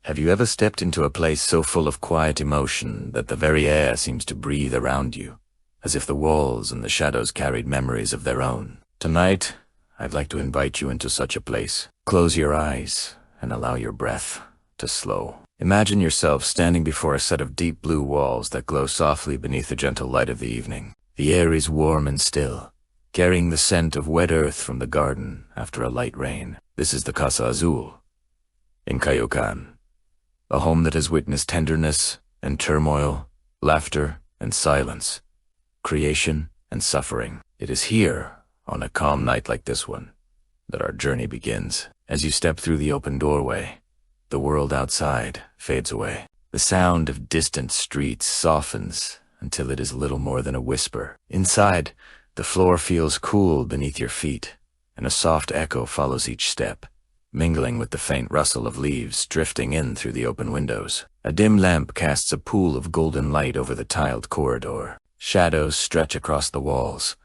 Have you ever stepped into a place so full of quiet emotion that the very air seems to breathe around you, as if the walls and the shadows carried memories of their own? Tonight, I'd like to invite you into such a place. Close your eyes and allow your breath to slow. Imagine yourself standing before a set of deep blue walls that glow softly beneath the gentle light of the evening. The air is warm and still, carrying the scent of wet earth from the garden after a light rain. This is the Casa Azul in Cayocan, a home that has witnessed tenderness and turmoil, laughter and silence, creation and suffering. It is here, on a calm night like this one, that our journey begins. As you step through the open doorway, the world outside fades away. The sound of distant streets softens until it is little more than a whisper. Inside, the floor feels cool beneath your feet, and a soft echo follows each step, mingling with the faint rustle of leaves drifting in through the open windows. A dim lamp casts a pool of golden light over the tiled corridor. Shadows stretch across the walls,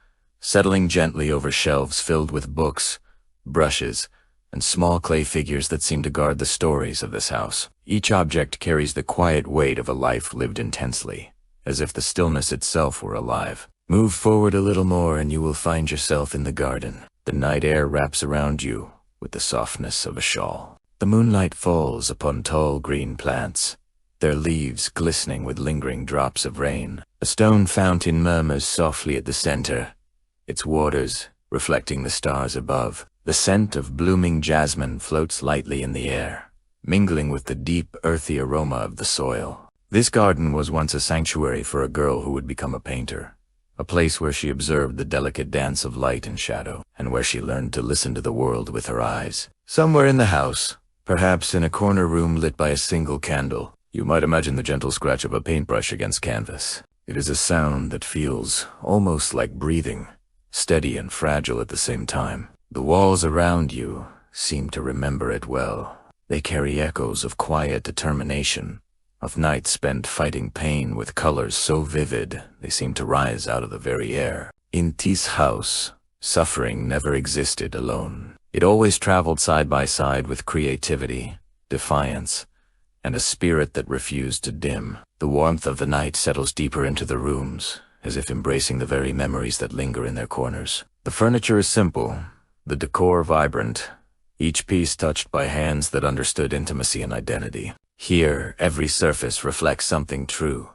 settling gently over shelves filled with books, brushes, and small clay figures that seem to guard the stories of this house. Each object carries the quiet weight of a life lived intensely, as if the stillness itself were alive. Move forward a little more and you will find yourself in the garden. The night air wraps around you with the softness of a shawl. The moonlight falls upon tall green plants, their leaves glistening with lingering drops of rain. A stone fountain murmurs softly at the center, its waters reflecting the stars above. The scent of blooming jasmine floats lightly in the air, mingling with the deep, earthy aroma of the soil. This garden was once a sanctuary for a girl who would become a painter, a place where she observed the delicate dance of light and shadow, and where she learned to listen to the world with her eyes. Somewhere in the house, perhaps in a corner room lit by a single candle, you might imagine the gentle scratch of a paintbrush against canvas. It is a sound that feels almost like breathing, steady and fragile at the same time. The walls around you seem to remember it well. They carry echoes of quiet determination, of nights spent fighting pain with colors so vivid they seem to rise out of the very air. In this house, suffering never existed alone. It always traveled side by side with creativity, defiance, and a spirit that refused to dim. The warmth of the night settles deeper into the rooms, as if embracing the very memories that linger in their corners. The furniture is simple, the decor vibrant, each piece touched by hands that understood intimacy and identity. Here, every surface reflects something true.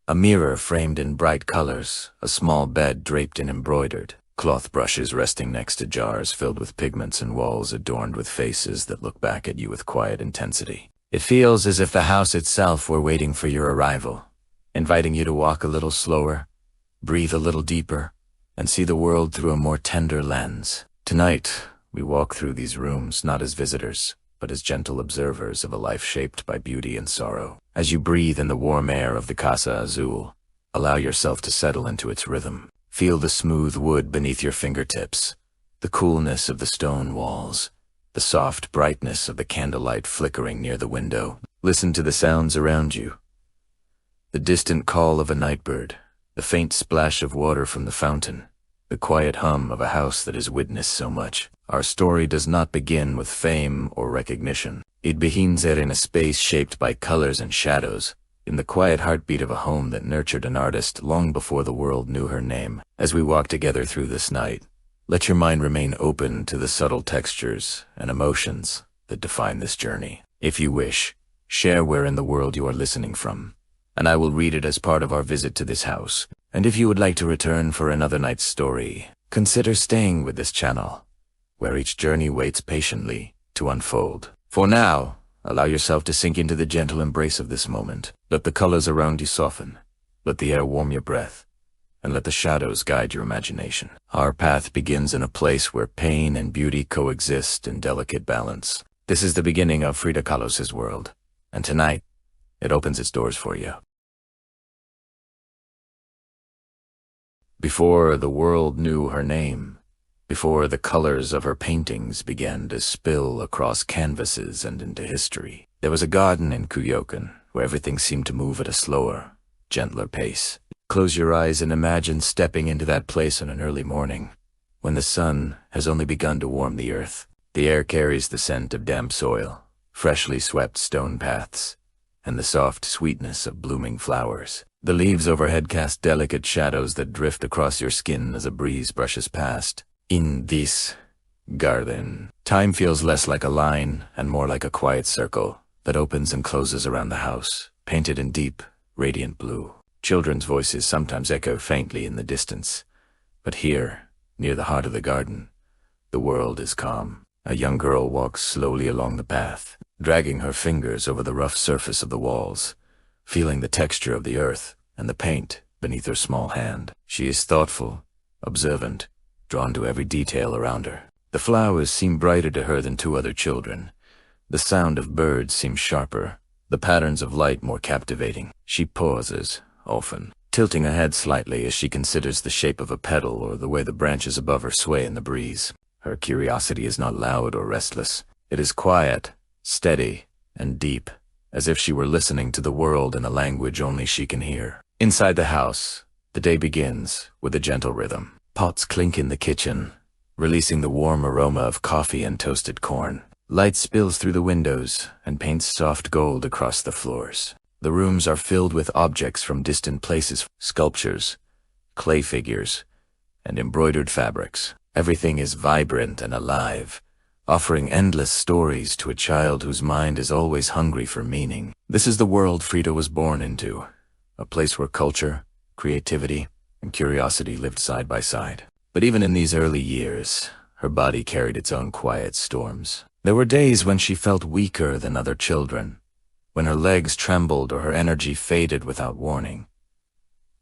A mirror framed in bright colors, a small bed draped in embroidered, cloth brushes resting next to jars filled with pigments, and walls adorned with faces that look back at you with quiet intensity. It feels as if the house itself were waiting for your arrival, inviting you to walk a little slower, breathe a little deeper, and see the world through a more tender lens. Tonight, we walk through these rooms not as visitors, but as gentle observers of a life shaped by beauty and sorrow. As you breathe in the warm air of the Casa Azul, allow yourself to settle into its rhythm. Feel the smooth wood beneath your fingertips, the coolness of the stone walls, the soft brightness of the candlelight flickering near the window. Listen to the sounds around you. The distant call of a nightbird, the faint splash of water from the fountain, the quiet hum of a house that has witnessed so much. Our story does not begin with fame or recognition. It begins in a space shaped by colors and shadows, in the quiet heartbeat of a home that nurtured an artist long before the world knew her name. As we walk together through this night, let your mind remain open to the subtle textures and emotions that define this journey. If you wish, share where in the world you are listening from, and I will read it as part of our visit to this house. And if you would like to return for another night's story, consider staying with this channel, where each journey waits patiently to unfold. For now, allow yourself to sink into the gentle embrace of this moment. Let the colors around you soften, let the air warm your breath, and let the shadows guide your imagination. Our path begins in a place where pain and beauty coexist in delicate balance. This is the beginning of Frida Kahlo's world, and tonight, it opens its doors for you. Before the world knew her name, before the colors of her paintings began to spill across canvases and into history, there was a garden in Cayocan where everything seemed to move at a slower, gentler pace. Close your eyes and imagine stepping into that place on an early morning, when the sun has only begun to warm the earth. The air carries the scent of damp soil, freshly swept stone paths, and the soft sweetness of blooming flowers. The leaves overhead cast delicate shadows that drift across your skin as a breeze brushes past. In this garden, time feels less like a line and more like a quiet circle that opens and closes around the house, painted in deep, radiant blue. Children's voices sometimes echo faintly in the distance, but here, near the heart of the garden, the world is calm. A young girl walks slowly along the path, dragging her fingers over the rough surface of the walls, feeling the texture of the earth and the paint beneath her small hand. She is thoughtful, observant, drawn to every detail around her. The flowers seem brighter to her than to other children. The sound of birds seems sharper, the patterns of light more captivating. She pauses, often, tilting her head slightly as she considers the shape of a petal or the way the branches above her sway in the breeze. Her curiosity is not loud or restless. It is quiet, steady, and deep, as if she were listening to the world in a language only she can hear. Inside the house, the day begins with a gentle rhythm. Pots clink in the kitchen, releasing the warm aroma of coffee and toasted corn. Light spills through the windows and paints soft gold across the floors. The rooms are filled with objects from distant places, sculptures, clay figures, and embroidered fabrics. Everything is vibrant and alive, offering endless stories to a child whose mind is always hungry for meaning. This is the world Frida was born into, a place where culture, creativity, and curiosity lived side by side. But even in these early years, her body carried its own quiet storms. There were days when she felt weaker than other children, when her legs trembled or her energy faded without warning.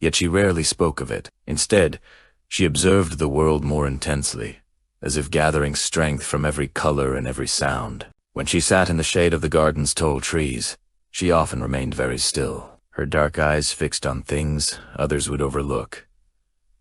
Yet she rarely spoke of it. Instead, she observed the world more intensely, as if gathering strength from every color and every sound. When she sat in the shade of the garden's tall trees, she often remained very still, her dark eyes fixed on things others would overlook.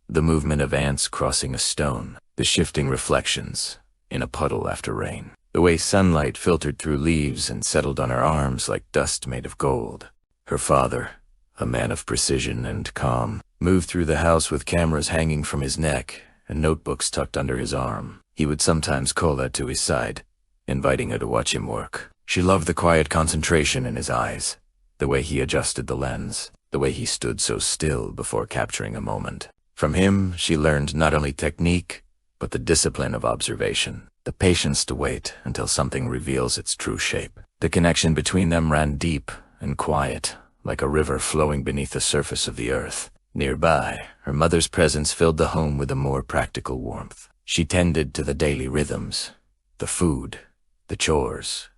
The movement of ants crossing a stone, the shifting reflections in a puddle after rain, the way sunlight filtered through leaves and settled on her arms like dust made of gold. Her father, a man of precision and calm, moved through the house with cameras hanging from his neck and notebooks tucked under his arm. He would sometimes call her to his side, inviting her to watch him work. She loved the quiet concentration in his eyes, the way he adjusted the lens, the way he stood so still before capturing a moment. From him, she learned not only technique, but the discipline of observation, the patience to wait until something reveals its true shape. The connection between them ran deep and quiet, like a river flowing beneath the surface of the earth. Nearby, her mother's presence filled the home with a more practical warmth. She tended to the daily rhythms, the food, the chores,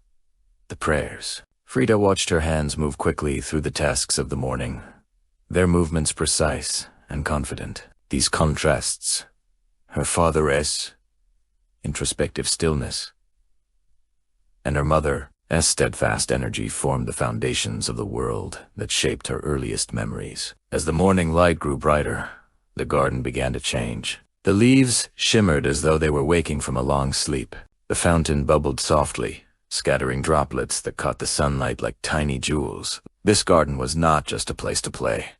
the prayers. Frida watched her hands move quickly through the tasks of the morning, their movements precise and confident. These contrasts, her father's introspective stillness, and her mother's steadfast energy, formed the foundations of the world that shaped her earliest memories. As the morning light grew brighter, the garden began to change. The leaves shimmered as though they were waking from a long sleep. The fountain bubbled softly, scattering droplets that caught the sunlight like tiny jewels. This garden was not just a place to play.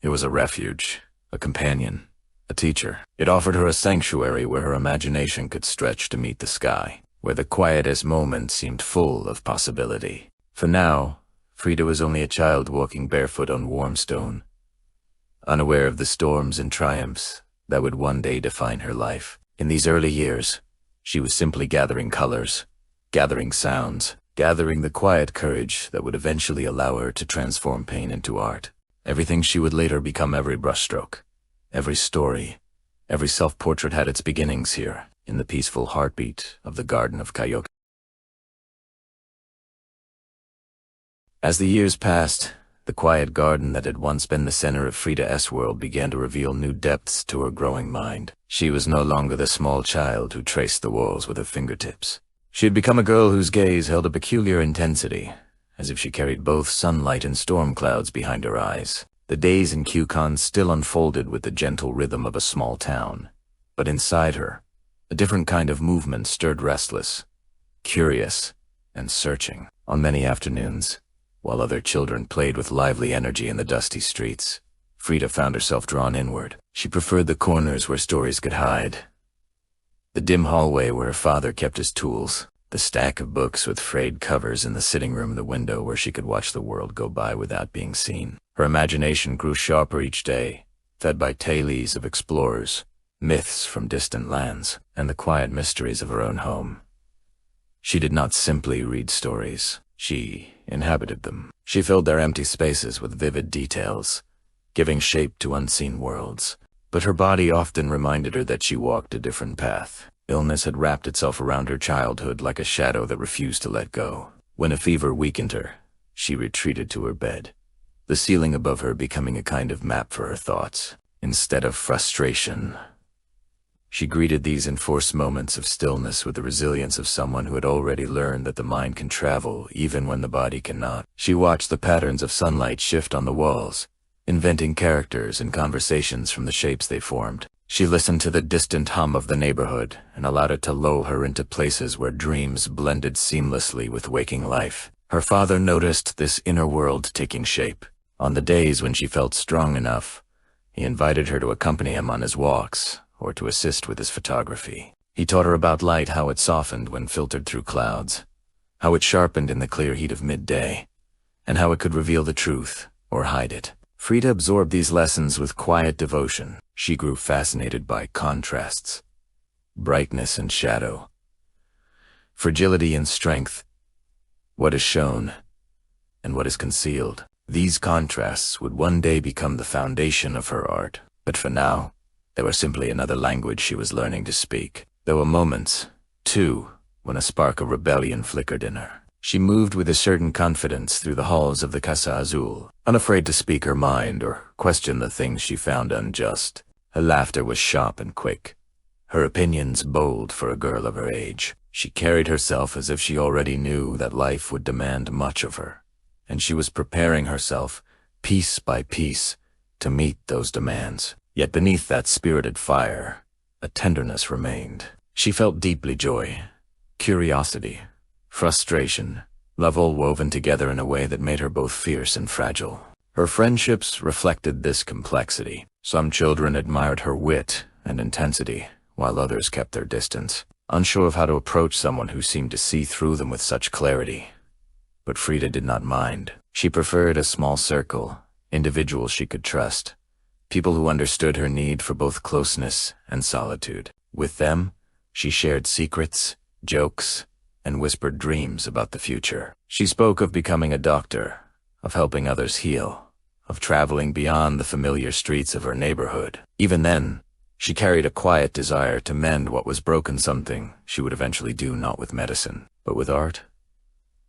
It was a refuge, a companion, a teacher. It offered her a sanctuary where her imagination could stretch to meet the sky, where the quietest moment seemed full of possibility. For now, Frida was only a child walking barefoot on warm stone, unaware of the storms and triumphs that would one day define her life. In these early years, she was simply gathering colors, gathering sounds, gathering the quiet courage that would eventually allow her to transform pain into art. Everything she would later become, every brushstroke, every story, every self-portrait had its beginnings here, in the peaceful heartbeat of the Garden of Kyoka. As the years passed, the quiet garden that had once been the center of Frida's world began to reveal new depths to her growing mind. She was no longer the small child who traced the walls with her fingertips. She had become a girl whose gaze held a peculiar intensity, as if she carried both sunlight and storm clouds behind her eyes. The days in Kyukon still unfolded with the gentle rhythm of a small town, but inside her, a different kind of movement stirred, restless, curious, and searching. On many afternoons, while other children played with lively energy in the dusty streets, Frida found herself drawn inward. She preferred the corners where stories could hide, the dim hallway where her father kept his tools, The stack of books with frayed covers in the sitting room, the window where she could watch the world go by without being seen. Her imagination grew sharper each day, fed by tales of explorers, myths from distant lands, and the quiet mysteries of her own home. She did not simply read stories. She inhabited them. She filled their empty spaces with vivid details, giving shape to unseen worlds. But her body often reminded her that she walked a different path. Illness had wrapped itself around her childhood like a shadow that refused to let go. When a fever weakened her, she retreated to her bed, the ceiling above her becoming a kind of map for her thoughts. Instead of frustration, she greeted these enforced moments of stillness with the resilience of someone who had already learned that the mind can travel even when the body cannot. She watched the patterns of sunlight shift on the walls, inventing characters and conversations from the shapes they formed. She listened to the distant hum of the neighborhood and allowed it to lull her into places where dreams blended seamlessly with waking life. Her father noticed this inner world taking shape. On the days when she felt strong enough, he invited her to accompany him on his walks or to assist with his photography. He taught her about light, how it softened when filtered through clouds, how it sharpened in the clear heat of midday, and how it could reveal the truth or hide it. Frida absorbed these lessons with quiet devotion. She grew fascinated by contrasts, brightness and shadow, fragility and strength, what is shown and what is concealed. These contrasts would one day become the foundation of her art, but for now, they were simply another language she was learning to speak. There were moments, too, when a spark of rebellion flickered in her. She moved with a certain confidence through the halls of the Casa Azul, unafraid to speak her mind or question the things she found unjust. Her laughter was sharp and quick, her opinions bold for a girl of her age. She carried herself as if she already knew that life would demand much of her, and she was preparing herself, piece by piece, to meet those demands. Yet beneath that spirited fire, a tenderness remained. She felt deeply joy, curiosity, frustration, love all woven together in a way that made her both fierce and fragile. Her friendships reflected this complexity. Some children admired her wit and intensity, while others kept their distance, unsure of how to approach someone who seemed to see through them with such clarity. But Frida did not mind. She preferred a small circle, individuals she could trust, people who understood her need for both closeness and solitude. With them, she shared secrets, jokes, and whispered dreams about the future. She spoke of becoming a doctor, of helping others heal, of traveling beyond the familiar streets of her neighborhood. Even then, she carried a quiet desire to mend what was broken, something she would eventually do not with medicine, but with art.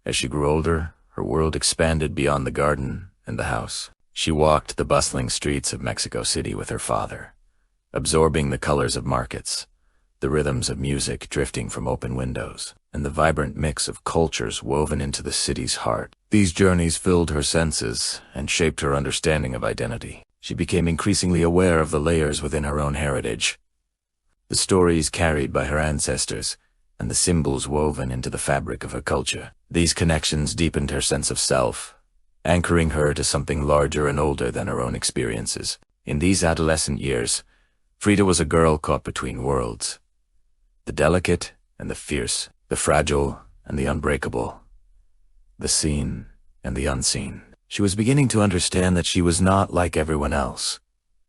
As she grew older, her world expanded beyond the garden and the house. She walked the bustling streets of Mexico City with her father, absorbing the colors of markets, the rhythms of music drifting from open windows, and the vibrant mix of cultures woven into the city's heart. These journeys filled her senses and shaped her understanding of identity. She became increasingly aware of the layers within her own heritage, the stories carried by her ancestors, and the symbols woven into the fabric of her culture. These connections deepened her sense of self, anchoring her to something larger and older than her own experiences. In these adolescent years, Frida was a girl caught between worlds, the delicate and the fierce, the fragile and the unbreakable, the seen and the unseen. She was beginning to understand that she was not like everyone else,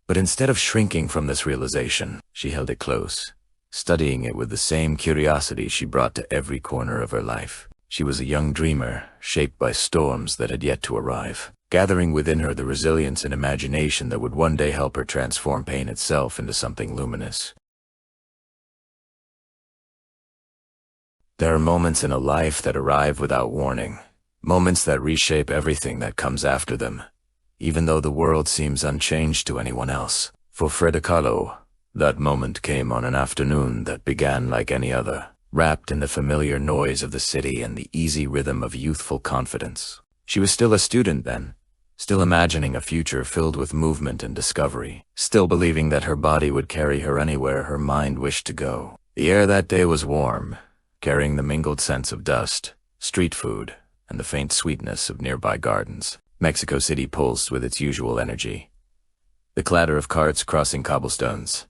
but instead of shrinking from this realization, she held it close, studying it with the same curiosity she brought to every corner of her life. She was a young dreamer, shaped by storms that had yet to arrive, gathering within her the resilience and imagination that would one day help her transform pain itself into something luminous. There are moments in a life that arrive without warning, moments that reshape everything that comes after them, even though the world seems unchanged to anyone else. For Frida Kahlo, that moment came on an afternoon that began like any other, wrapped in the familiar noise of the city and the easy rhythm of youthful confidence. She was still a student then, still imagining a future filled with movement and discovery, still believing that her body would carry her anywhere her mind wished to go. The air that day was warm, carrying the mingled scents of dust, street food, and the faint sweetness of nearby gardens. Mexico City pulsed with its usual energy. The clatter of carts crossing cobblestones,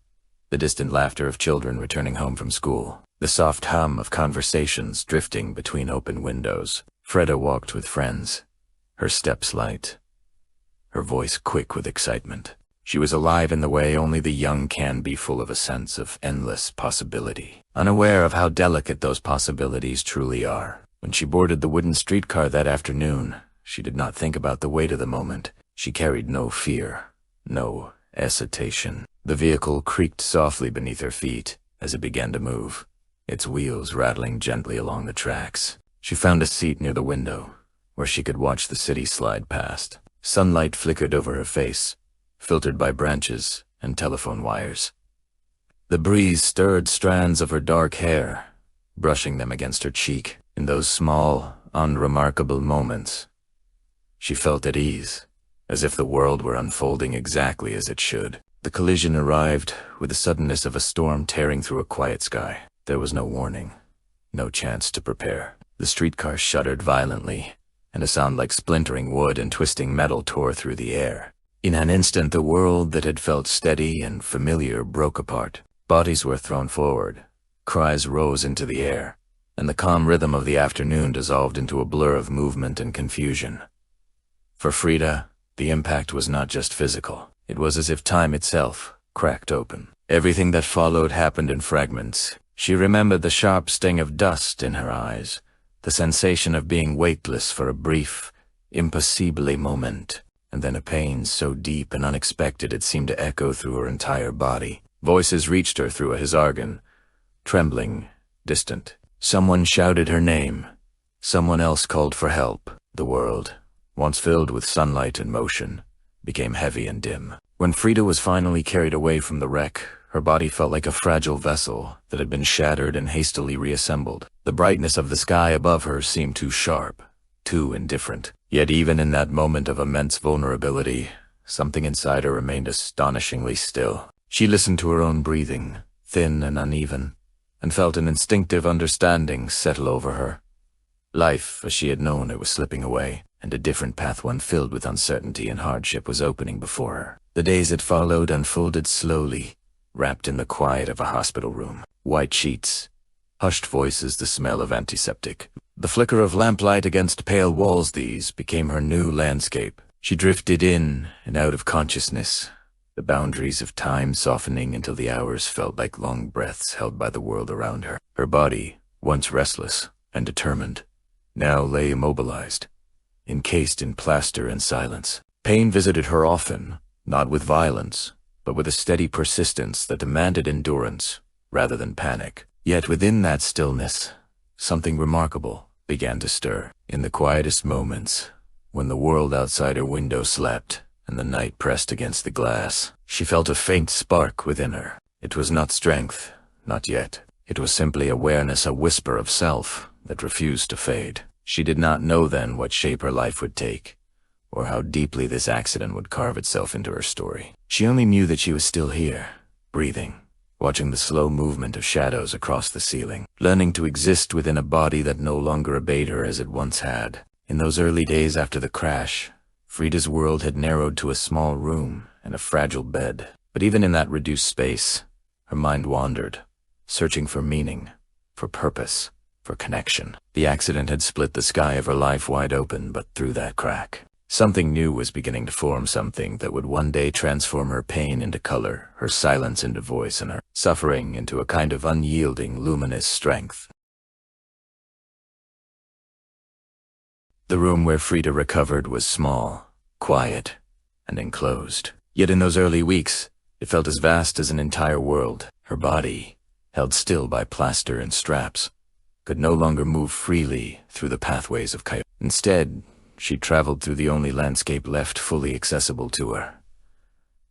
the distant laughter of children returning home from school, the soft hum of conversations drifting between open windows. Frida walked with friends, her steps light, her voice quick with excitement. She was alive in the way only the young can be, full of a sense of endless possibility, unaware of how delicate those possibilities truly are. When she boarded the wooden streetcar that afternoon, she did not think about the weight of the moment. She carried no fear, no hesitation. The vehicle creaked softly beneath her feet as it began to move, its wheels rattling gently along the tracks. She found a seat near the window, where she could watch the city slide past. Sunlight flickered over her face, filtered by branches and telephone wires. The breeze stirred strands of her dark hair, brushing them against her cheek. In those small, unremarkable moments, she felt at ease, as if the world were unfolding exactly as it should. The collision arrived with the suddenness of a storm tearing through a quiet sky. There was no warning, no chance to prepare. The streetcar shuddered violently, and a sound like splintering wood and twisting metal tore through the air. In an instant, the world that had felt steady and familiar broke apart. Bodies were thrown forward, cries rose into the air, and the calm rhythm of the afternoon dissolved into a blur of movement and confusion. For Frida, the impact was not just physical. It was as if time itself cracked open. Everything that followed happened in fragments. She remembered the sharp sting of dust in her eyes, the sensation of being weightless for a brief, impossibile moment, and then a pain so deep and unexpected it seemed to echo through her entire body. Voices reached her through a hizargan, trembling, distant. Someone shouted her name. Someone else called for help. The world, once filled with sunlight and motion, became heavy and dim. When Frida was finally carried away from the wreck, her body felt like a fragile vessel that had been shattered and hastily reassembled. The brightness of the sky above her seemed too sharp, too indifferent. Yet even in that moment of immense vulnerability, something inside her remained astonishingly still. She listened to her own breathing, thin and uneven, and felt an instinctive understanding settle over her. Life, as she had known it, was slipping away, and a different path, one filled with uncertainty and hardship, was opening before her. The days that followed unfolded slowly, wrapped in the quiet of a hospital room. White sheets, hushed voices, the smell of antiseptic. The flicker of lamplight against pale walls, these became her new landscape. She drifted in and out of consciousness, the boundaries of time softening until the hours felt like long breaths held by the world around her. Her body, once restless and determined, now lay immobilized, encased in plaster and silence. Pain visited her often, not with violence, but with a steady persistence that demanded endurance rather than panic. Yet within that stillness, something remarkable began to stir. In the quietest moments, when the world outside her window slept and the night pressed against the glass, she felt a faint spark within her. It was not strength, not yet. It was simply awareness, a whisper of self that refused to fade. She did not know then what shape her life would take, or how deeply this accident would carve itself into her story. She only knew that she was still here, breathing, watching the slow movement of shadows across the ceiling, learning to exist within a body that no longer obeyed her as it once had. In those early days after the crash, Frida's world had narrowed to a small room and a fragile bed. But even in that reduced space, her mind wandered, searching for meaning, for purpose, for connection. The accident had split the sky of her life wide open, but through that crack, something new was beginning to form, something that would one day transform her pain into color, her silence into voice, and her suffering into a kind of unyielding, luminous strength. The room where Frida recovered was small, quiet, and enclosed. Yet in those early weeks, it felt as vast as an entire world. Her body, held still by plaster and straps, could no longer move freely through the pathways of chaos. Instead, she traveled through the only landscape left fully accessible to her,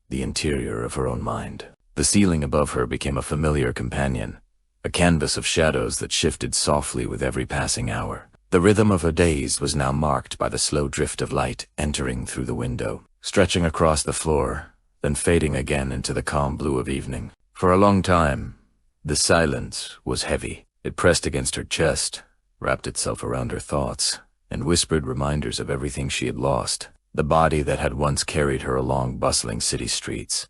the interior of her own mind. The ceiling above her became a familiar companion, a canvas of shadows that shifted softly with every passing hour. The rhythm of her days was now marked by the slow drift of light entering through the window, stretching across the floor, then fading again into the calm blue of evening. For a long time, the silence was heavy. It pressed against her chest, wrapped itself around her thoughts, and whispered reminders of everything she had lost. The body that had once carried her along bustling city streets,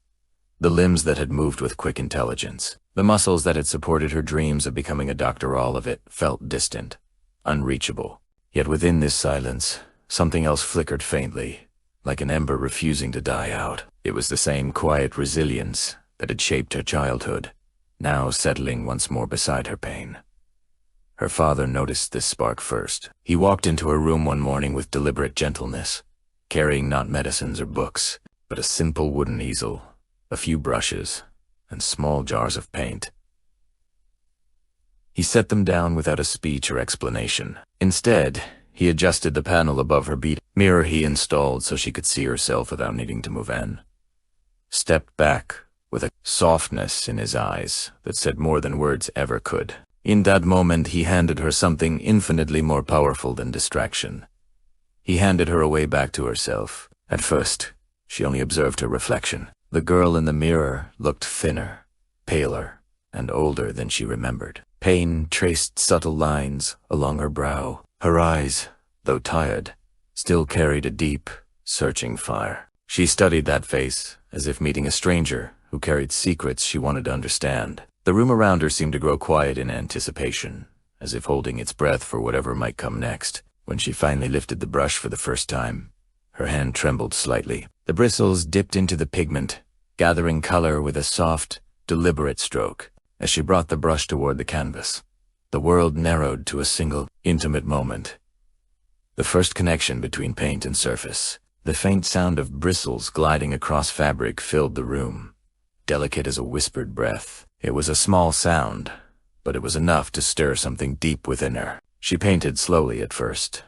The limbs that had moved with quick intelligence, the muscles that had supported her dreams of becoming a doctor, all of it felt distant, unreachable. Yet within this silence, something else flickered faintly, like an ember refusing to die out. It was the same quiet resilience that had shaped her childhood, now settling once more beside her pain. Her father noticed this spark first. He walked into her room one morning with deliberate gentleness, carrying not medicines or books, but a simple wooden easel, a few brushes, and small jars of paint. He set them down without a speech or explanation. Instead, he adjusted the panel above her bead mirror he installed so she could see herself without needing to move in. Stepped back with a softness in his eyes that said more than words ever could. In that moment, he handed her something infinitely more powerful than distraction. He handed her away back to herself. At first, she only observed her reflection. The girl in the mirror looked thinner, paler, and older than she remembered. Pain traced subtle lines along her brow. Her eyes, though tired, still carried a deep, searching fire. She studied that face as if meeting a stranger who carried secrets she wanted to understand. The room around her seemed to grow quiet in anticipation, as if holding its breath for whatever might come next. When she finally lifted the brush for the first time, her hand trembled slightly. The bristles dipped into the pigment, gathering color with a soft, deliberate stroke. As she brought the brush toward the canvas, the world narrowed to a single, intimate moment. The first connection between paint and surface. The faint sound of bristles gliding across fabric filled the room, delicate as a whispered breath. It was a small sound, but it was enough to stir something deep within her. She painted slowly at first.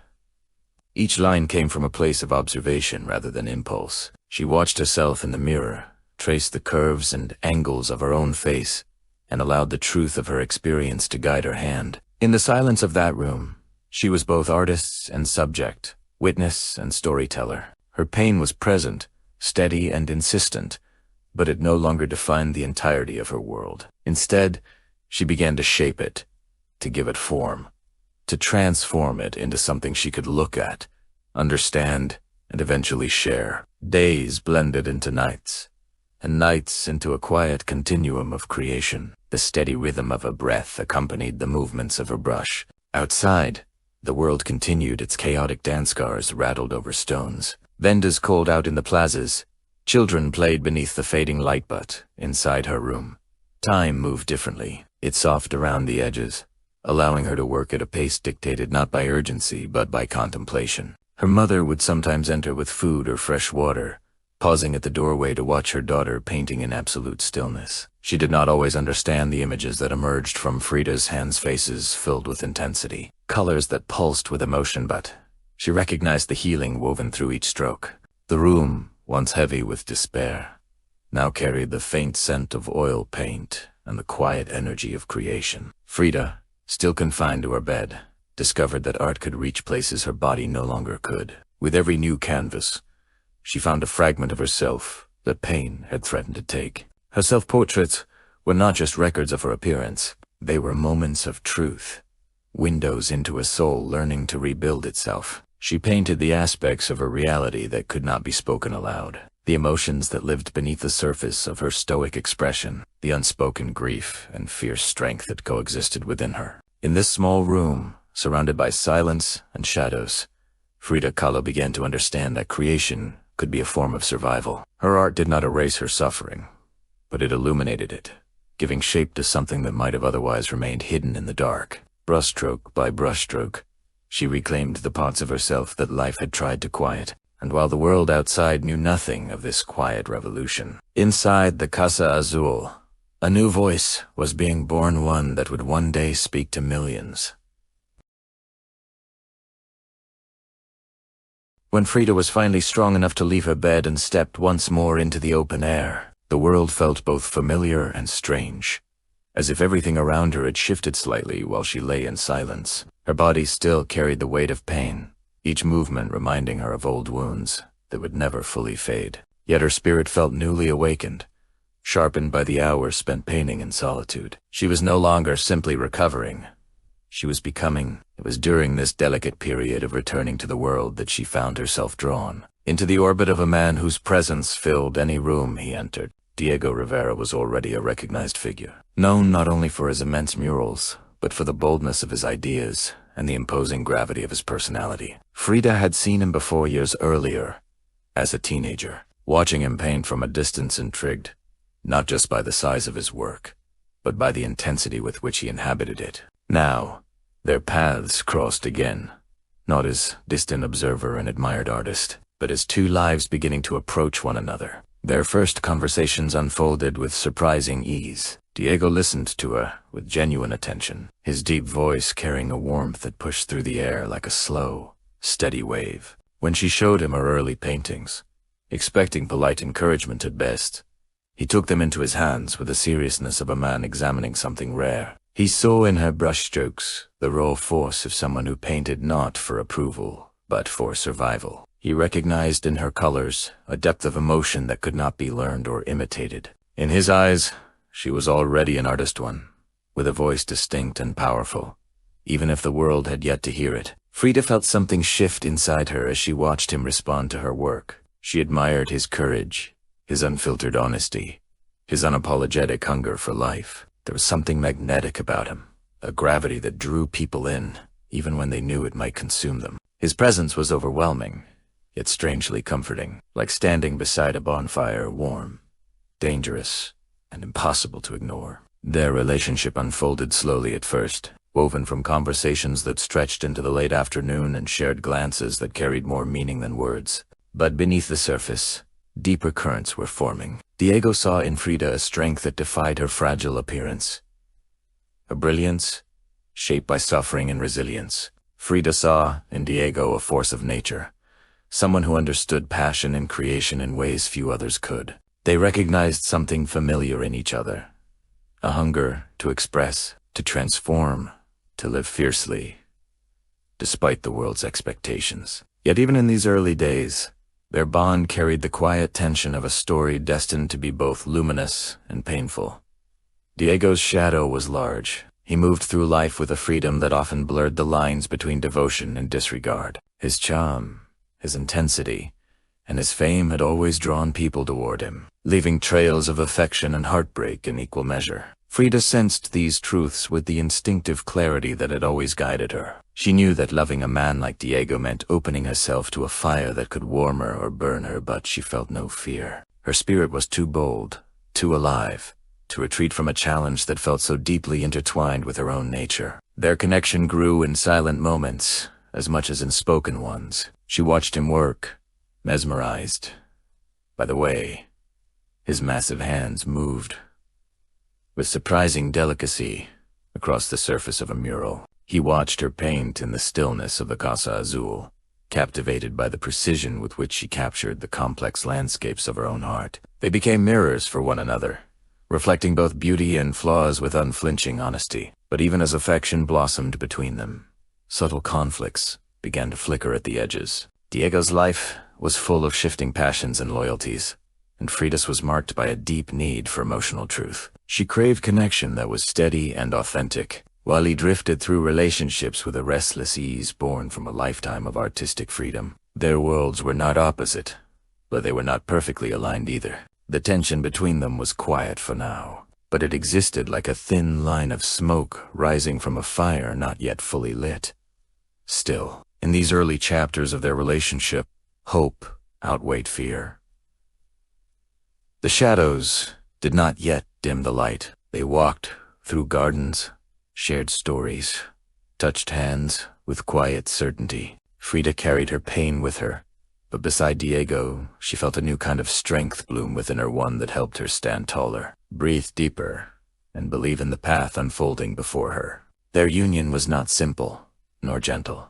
Each line came from a place of observation rather than impulse. She watched herself in the mirror, traced the curves and angles of her own face, and allowed the truth of her experience to guide her hand. In the silence of that room, she was both artist and subject, witness and storyteller. Her pain was present, steady and insistent, but it no longer defined the entirety of her world. Instead, she began to shape it, to give it form, to transform it into something she could look at, understand, and eventually share. Days blended into nights, and nights into a quiet continuum of creation. The steady rhythm of her breath accompanied the movements of her brush. Outside, the world continued its chaotic dance cars rattled over stones. Vendors called out in the plazas. Children played beneath the fading light, but inside her room, time moved differently. It softened around the edges, allowing her to work at a pace dictated not by urgency but by contemplation. Her mother would sometimes enter with food or fresh water, pausing at the doorway to watch her daughter painting in absolute stillness. She did not always understand the images that emerged from Frida's hands, faces filled with intensity, colors that pulsed with emotion, but she recognized the healing woven through each stroke. The room, once heavy with despair, now carried the faint scent of oil paint and the quiet energy of creation. Frida, still confined to her bed, discovered that art could reach places her body no longer could. With every new canvas, she found a fragment of herself that pain had threatened to take. Her self-portraits were not just records of her appearance. They were moments of truth, windows into a soul learning to rebuild itself. She painted the aspects of her reality that could not be spoken aloud, the emotions that lived beneath the surface of her stoic expression, the unspoken grief and fierce strength that coexisted within her. In this small room, surrounded by silence and shadows, Frida Kahlo began to understand that creation could be a form of survival. Her art did not erase her suffering, but it illuminated it, giving shape to something that might have otherwise remained hidden in the dark. Brushstroke by brushstroke, she reclaimed the parts of herself that life had tried to quiet, and while the world outside knew nothing of this quiet revolution, inside the Casa Azul, a new voice was being born, one that would one day speak to millions. When Frida was finally strong enough to leave her bed and stepped once more into the open air, the world felt both familiar and strange, as if everything around her had shifted slightly while she lay in silence. Her body still carried the weight of pain, each movement reminding her of old wounds that would never fully fade. Yet her spirit felt newly awakened, sharpened by the hours spent painting in solitude. She was no longer simply recovering. She was becoming. It was during this delicate period of returning to the world that she found herself drawn into the orbit of a man whose presence filled any room he entered. Diego Rivera was already a recognized figure, known not only for his immense murals, but for the boldness of his ideas and the imposing gravity of his personality. Frida had seen him before years earlier, as a teenager, watching him paint from a distance intrigued, not just by the size of his work, but by the intensity with which he inhabited it. Now, their paths crossed again, not as distant observer and admired artist, but as two lives beginning to approach one another. Their first conversations unfolded with surprising ease. Diego listened to her with genuine attention, his deep voice carrying a warmth that pushed through the air like a slow, steady wave. When she showed him her early paintings, expecting polite encouragement at best, he took them into his hands with the seriousness of a man examining something rare. He saw in her brushstrokes the raw force of someone who painted not for approval, but for survival. He recognized in her colors a depth of emotion that could not be learned or imitated. In his eyes, she was already an artist one, with a voice distinct and powerful, even if the world had yet to hear it. Frida felt something shift inside her as she watched him respond to her work. She admired his courage, his unfiltered honesty, his unapologetic hunger for life. There was something magnetic about him, a gravity that drew people in, even when they knew it might consume them. His presence was overwhelming, yet strangely comforting, like standing beside a bonfire, warm, dangerous, and impossible to ignore. Their relationship unfolded slowly at first, woven from conversations that stretched into the late afternoon and shared glances that carried more meaning than words. But beneath the surface, deeper currents were forming. Diego saw in Frida a strength that defied her fragile appearance, a brilliance shaped by suffering and resilience. Frida saw in Diego a force of nature, someone who understood passion and creation in ways few others could. They recognized something familiar in each other, a hunger to express, to transform, to live fiercely, despite the world's expectations. Yet even in these early days, their bond carried the quiet tension of a story destined to be both luminous and painful. Diego's shadow was large. He moved through life with a freedom that often blurred the lines between devotion and disregard. His charm, his intensity, and his fame had always drawn people toward him, leaving trails of affection and heartbreak in equal measure. Frida sensed these truths with the instinctive clarity that had always guided her. She knew that loving a man like Diego meant opening herself to a fire that could warm her or burn her, but she felt no fear. Her spirit was too bold, too alive, to retreat from a challenge that felt so deeply intertwined with her own nature. Their connection grew in silent moments, as much as in spoken ones. She watched him work, mesmerized by the way his massive hands moved with surprising delicacy across the surface of a mural. He watched her paint in the stillness of the Casa Azul, captivated by the precision with which she captured the complex landscapes of her own heart. They became mirrors for one another, reflecting both beauty and flaws with unflinching honesty. But even as affection blossomed between them, subtle conflicts began to flicker at the edges. Diego's life was full of shifting passions and loyalties, and Frida's was marked by a deep need for emotional truth. She craved connection that was steady and authentic, while he drifted through relationships with a restless ease born from a lifetime of artistic freedom. Their worlds were not opposite, but they were not perfectly aligned either. The tension between them was quiet for now, but it existed like a thin line of smoke rising from a fire not yet fully lit. Still, in these early chapters of their relationship, hope outweighed fear. The shadows did not yet dim the light. They walked through gardens, shared stories, touched hands with quiet certainty. Frida carried her pain with her, but beside Diego, she felt a new kind of strength bloom within her, one that helped her stand taller, breathe deeper, and believe in the path unfolding before her. Their union was not simple, nor gentle,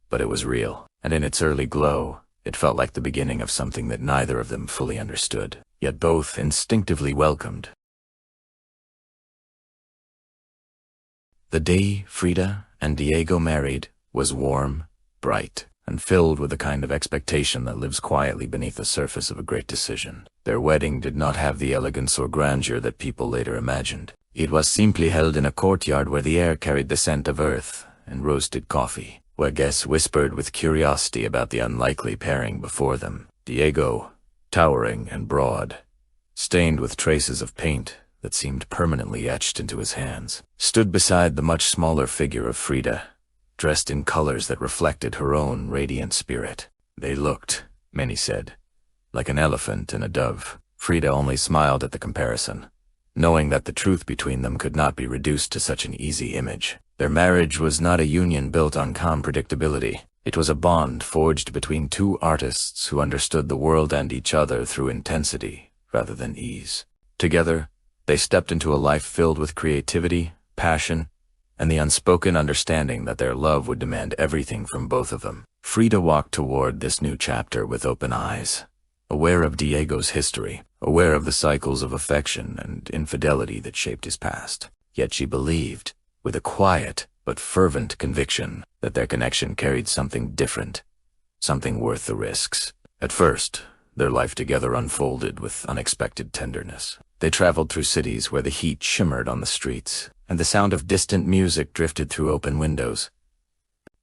but it was real, and in its early glow, it felt like the beginning of something that neither of them fully understood, yet both instinctively welcomed. The day Frida and Diego married was warm, bright, and filled with the kind of expectation that lives quietly beneath the surface of a great decision. Their wedding did not have the elegance or grandeur that people later imagined. It was simply held in a courtyard where the air carried the scent of earth and roasted coffee, where guests whispered with curiosity about the unlikely pairing before them. Diego, towering and broad, stained with traces of paint that seemed permanently etched into his hands, stood beside the much smaller figure of Frida, dressed in colors that reflected her own radiant spirit. They looked, many said, like an elephant and a dove. Frida only smiled at the comparison, knowing that the truth between them could not be reduced to such an easy image. Their marriage was not a union built on calm predictability. It was a bond forged between two artists who understood the world and each other through intensity rather than ease. Together, they stepped into a life filled with creativity, passion, and the unspoken understanding that their love would demand everything from both of them. Frida walked toward this new chapter with open eyes, aware of Diego's history, aware of the cycles of affection and infidelity that shaped his past. Yet she believed, with a quiet but fervent conviction, that their connection carried something different, something worth the risks. At first, their life together unfolded with unexpected tenderness. They traveled through cities where the heat shimmered on the streets, and the sound of distant music drifted through open windows.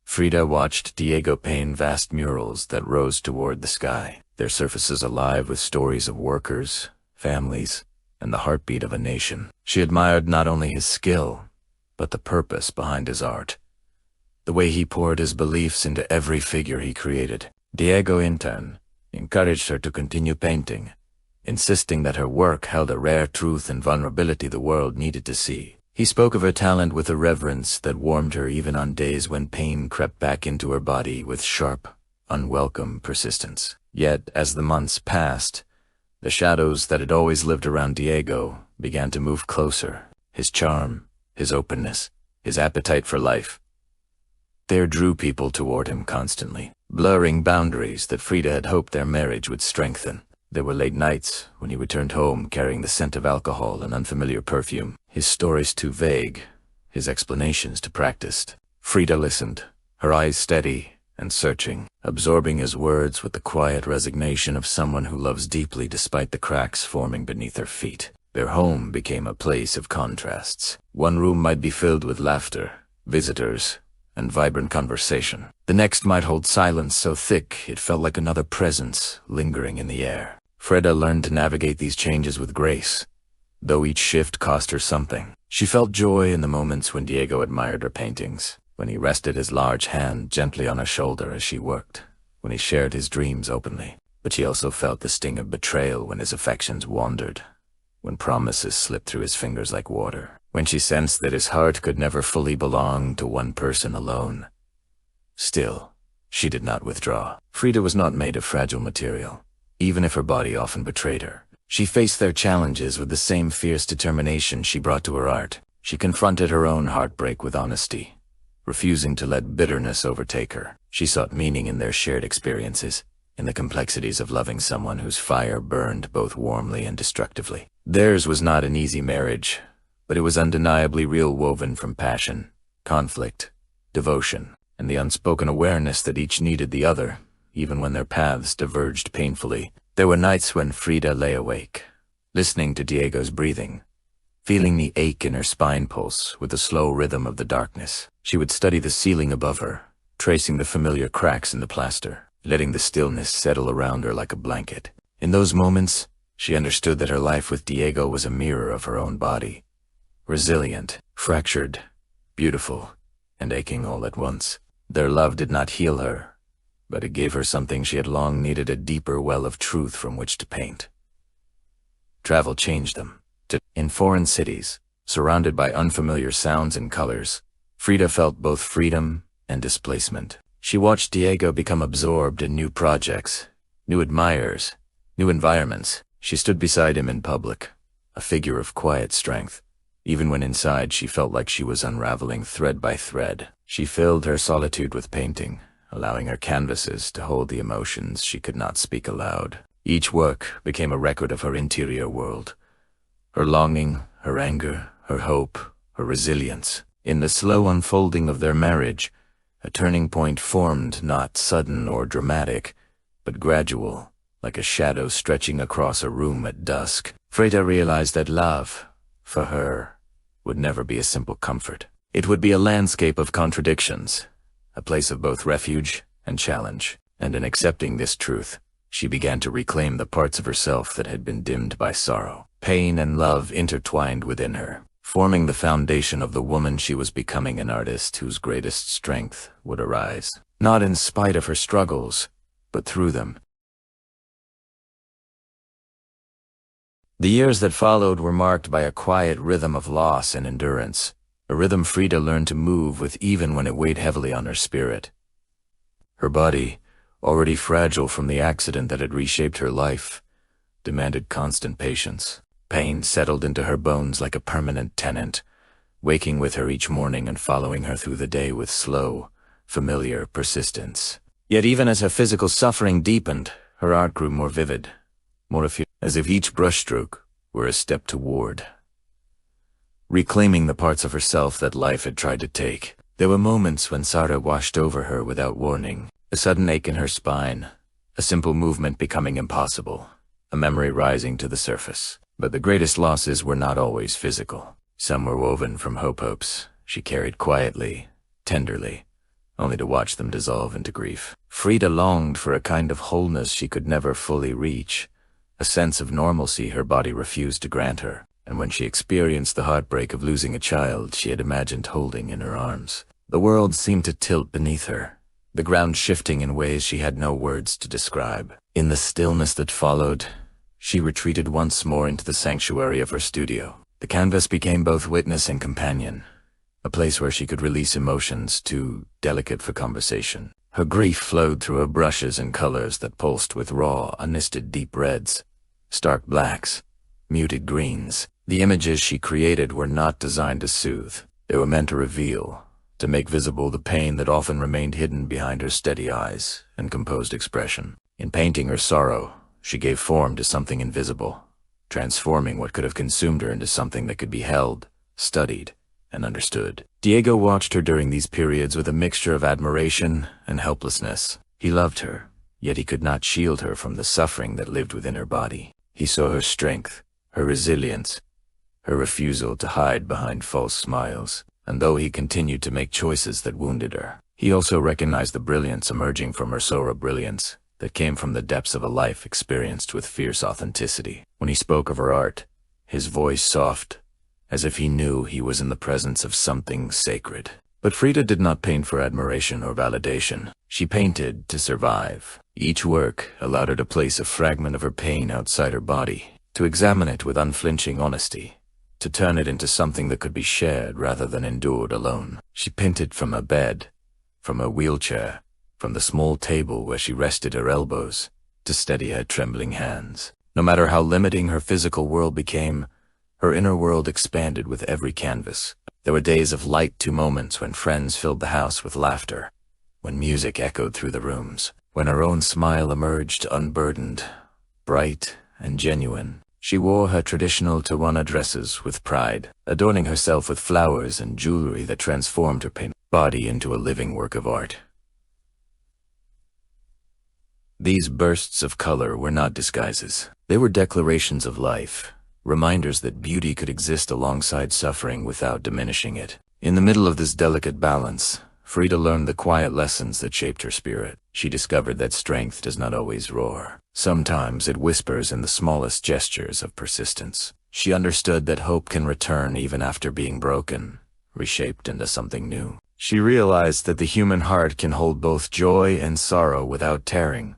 Frida watched Diego paint vast murals that rose toward the sky, their surfaces alive with stories of workers, families, and the heartbeat of a nation. She admired not only his skill, but the purpose behind his art, the way he poured his beliefs into every figure he created. Diego, in turn, encouraged her to continue painting, insisting that her work held a rare truth and vulnerability the world needed to see. He spoke of her talent with a reverence that warmed her even on days when pain crept back into her body with sharp, unwelcome persistence. Yet, as the months passed, the shadows that had always lived around Diego began to move closer. His charm, his openness, his appetite for life. There drew people toward him constantly, blurring boundaries that Frida had hoped their marriage would strengthen. There were late nights when he returned home carrying the scent of alcohol and unfamiliar perfume, his stories too vague, his explanations too practiced. Frida listened, her eyes steady and searching, absorbing his words with the quiet resignation of someone who loves deeply despite the cracks forming beneath her feet. Their home became a place of contrasts. One room might be filled with laughter, visitors, and vibrant conversation. The next might hold silence so thick it felt like another presence lingering in the air. Frida learned to navigate these changes with grace, though each shift cost her something. She felt joy in the moments when Diego admired her paintings, when he rested his large hand gently on her shoulder as she worked, when he shared his dreams openly. But she also felt the sting of betrayal when his affections wandered, when promises slipped through his fingers like water, when she sensed that his heart could never fully belong to one person alone. Still, she did not withdraw. Frida was not made of fragile material, even if her body often betrayed her. She faced their challenges with the same fierce determination she brought to her art. She confronted her own heartbreak with honesty, refusing to let bitterness overtake her. She sought meaning in their shared experiences, in the complexities of loving someone whose fire burned both warmly and destructively. Theirs was not an easy marriage, but it was undeniably real, woven from passion, conflict, devotion, and the unspoken awareness that each needed the other, even when their paths diverged painfully. There were nights when Frida lay awake, listening to Diego's breathing, feeling the ache in her spine pulse with the slow rhythm of the darkness. She would study the ceiling above her, tracing the familiar cracks in the plaster, letting the stillness settle around her like a blanket. In those moments, she understood that her life with Diego was a mirror of her own body, resilient, fractured, beautiful, and aching all at once. Their love did not heal her, but it gave her something she had long needed, a deeper well of truth from which to paint. Travel changed them. In foreign cities, surrounded by unfamiliar sounds and colors, Frida felt both freedom and displacement. She watched Diego become absorbed in new projects, new admirers, new environments. She stood beside him in public, a figure of quiet strength. Even when inside she felt like she was unraveling thread by thread. She filled her solitude with painting, allowing her canvases to hold the emotions she could not speak aloud. Each work became a record of her interior world, her longing, her anger, her hope, her resilience. In the slow unfolding of their marriage, a turning point formed, not sudden or dramatic, but gradual, like a shadow stretching across a room at dusk. Frida realized that love, for her, would never be a simple comfort. It would be a landscape of contradictions, a place of both refuge and challenge. And in accepting this truth, She began to reclaim the parts of herself that had been dimmed by sorrow. Pain and love intertwined within her, forming the foundation of the woman she was becoming, an artist whose greatest strength would arise, not in spite of her struggles, but through them. The years that followed were marked by a quiet rhythm of loss and endurance, a rhythm Frida learned to move with even when it weighed heavily on her spirit. Her body, already fragile from the accident that had reshaped her life, demanded constant patience. Pain settled into her bones like a permanent tenant, waking with her each morning and following her through the day with slow, familiar persistence. Yet even as her physical suffering deepened, her art grew more vivid, more effusive, as if each brushstroke were a step toward reclaiming the parts of herself that life had tried to take. There were moments when sorrow washed over her without warning, a sudden ache in her spine, a simple movement becoming impossible, a memory rising to the surface. But the greatest losses were not always physical. Some were woven from hopes she carried quietly, tenderly, only to watch them dissolve into grief. Frida longed for a kind of wholeness she could never fully reach, a sense of normalcy her body refused to grant her. And when she experienced the heartbreak of losing a child she had imagined holding in her arms, the world seemed to tilt beneath her, the ground shifting in ways she had no words to describe. In the stillness that followed, she retreated once more into the sanctuary of her studio. The canvas became both witness and companion, a place where she could release emotions too delicate for conversation. Her grief flowed through her brushes in colors that pulsed with raw, unmisted deep reds, stark blacks, muted greens. The images she created were not designed to soothe. They were meant to reveal, to make visible the pain that often remained hidden behind her steady eyes and composed expression. In painting her sorrow, she gave form to something invisible, transforming what could have consumed her into something that could be held, studied, and understood. Diego watched her during these periods with a mixture of admiration and helplessness. He loved her, yet he could not shield her from the suffering that lived within her body. He saw her strength, her resilience, her refusal to hide behind false smiles, and though he continued to make choices that wounded her, he also recognized the brilliance emerging from her sorrow, brilliance that came from the depths of a life experienced with fierce authenticity. When he spoke of her art, his voice soft, as if he knew he was in the presence of something sacred. But Frida did not paint for admiration or validation. She painted to survive. Each work allowed her to place a fragment of her pain outside her body, to examine it with unflinching honesty, to turn it into something that could be shared rather than endured alone. She painted from her bed, from her wheelchair, from the small table where she rested her elbows, to steady her trembling hands. No matter how limiting her physical world became, her inner world expanded with every canvas. There were days of light to moments when friends filled the house with laughter, when music echoed through the rooms, when her own smile emerged unburdened, bright and genuine. She wore her traditional Tawana dresses with pride, adorning herself with flowers and jewelry that transformed her painted body into a living work of art. These bursts of color were not disguises. They were declarations of life, reminders that beauty could exist alongside suffering without diminishing it. In the middle of this delicate balance, Frida learned the quiet lessons that shaped her spirit. She discovered that strength does not always roar. Sometimes it whispers in the smallest gestures of persistence. She understood that hope can return even after being broken, reshaped into something new. She realized that the human heart can hold both joy and sorrow without tearing,